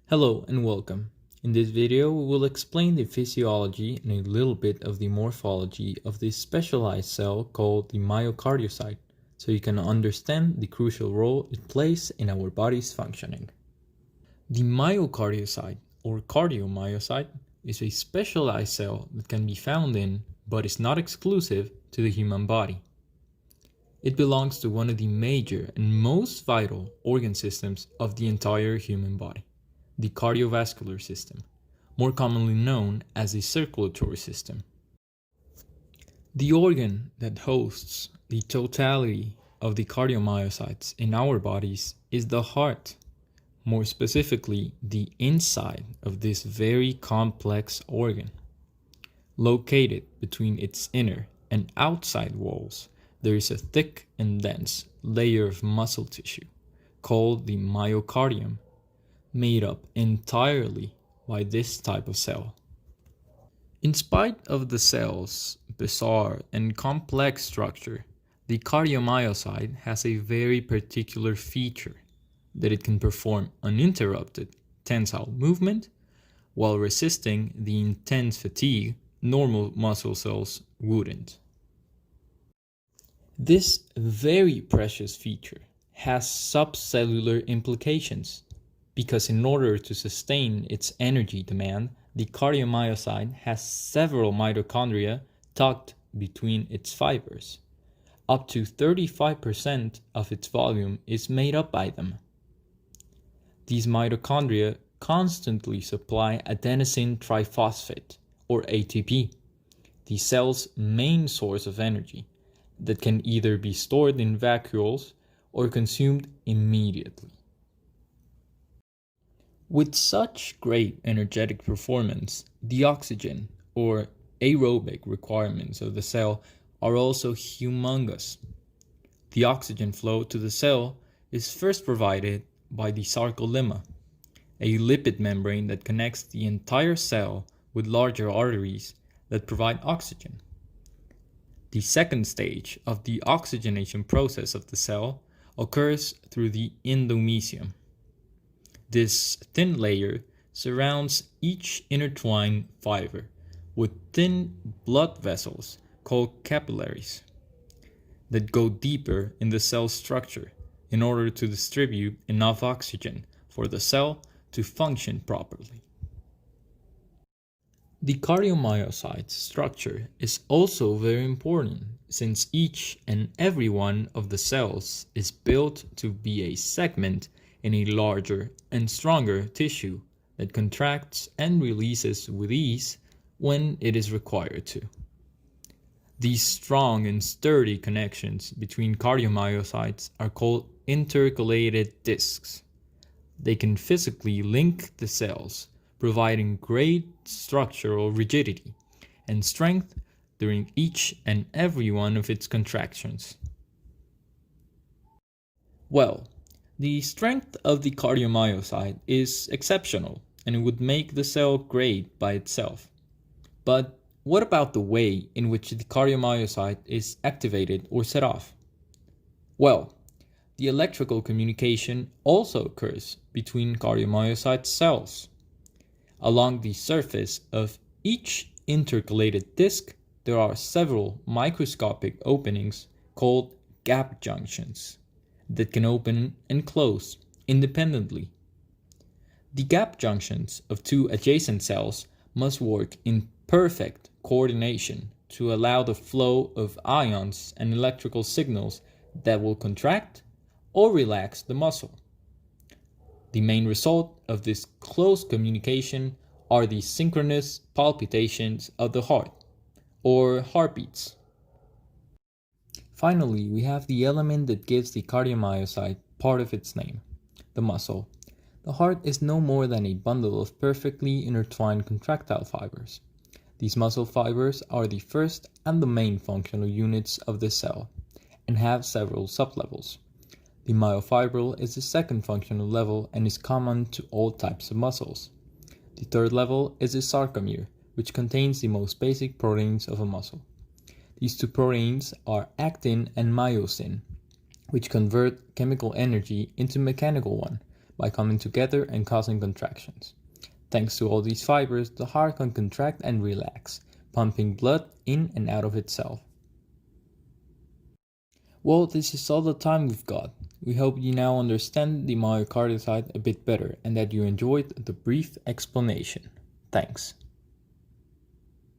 Hello and welcome. In this video we will explain the physiology and a little bit of the morphology of this specialized cell called the myocardiocyte, so you can understand the crucial role it plays in our body's functioning. The myocardiocyte or cardiomyocyte is a specialized cell that can be found in, but is not exclusive to, the human body. It belongs to one of the major and most vital organ systems of the entire human body, the cardiovascular system, more commonly known as the circulatory system. The organ that hosts the totality of the cardiomyocytes in our bodies is the heart, more specifically the inside of this very complex organ. Located between its inner and outside walls, there is a thick and dense layer of muscle tissue called the myocardium, made up entirely by this type of cell. In spite of the cell's bizarre and complex structure, the cardiomyocyte has a very particular feature that it can perform uninterrupted tensile movement while resisting the intense fatigue normal muscle cells wouldn't. This very precious feature has subcellular implications, because in order to sustain its energy demand, the cardiomyocyte has several mitochondria tucked between its fibers. Up to 35% of its volume is made up by them. These mitochondria constantly supply adenosine triphosphate, or ATP, the cell's main source of energy, that can either be stored in vacuoles or consumed immediately. With such great energetic performance, the oxygen or aerobic requirements of the cell are also humongous. The oxygen flow to the cell is first provided by the sarcolemma, a lipid membrane that connects the entire cell with larger arteries that provide oxygen. The second stage of the oxygenation process of the cell occurs through the endomysium. This thin layer surrounds each intertwined fiber with thin blood vessels called capillaries that go deeper in the cell structure in order to distribute enough oxygen for the cell to function properly. The cardiomyocyte's structure is also very important, since each and every one of the cells is built to be a segment in a larger and stronger tissue that contracts and releases with ease when it is required to. These strong and sturdy connections between cardiomyocytes are called intercalated discs. They can physically link the cells, providing great structural rigidity and strength during each and every one of its contractions. Well, the strength of the cardiomyocyte is exceptional, and it would make the cell great by itself. But what about the way in which the cardiomyocyte is activated or set off? Well, the electrical communication also occurs between cardiomyocyte cells. Along the surface of each intercalated disc, there are several microscopic openings called gap junctions that can open and close independently. The gap junctions of two adjacent cells must work in perfect coordination to allow the flow of ions and electrical signals that will contract or relax the muscle. The main result of this close communication are the synchronous palpitations of the heart, or heartbeats. Finally, we have the element that gives the cardiomyocyte part of its name, the muscle. The heart is no more than a bundle of perfectly intertwined contractile fibers. These muscle fibers are the first and the main functional units of the cell, and have several sublevels. The myofibril is the second functional level and is common to all types of muscles. The third level is the sarcomere, which contains the most basic proteins of a muscle. These two proteins are actin and myosin, which convert chemical energy into mechanical one by coming together and causing contractions. Thanks to all these fibers, the heart can contract and relax, pumping blood in and out of itself. Well, this is all the time we've got. We hope you now understand the myocardiocyte a bit better and that you enjoyed the brief explanation. Thanks.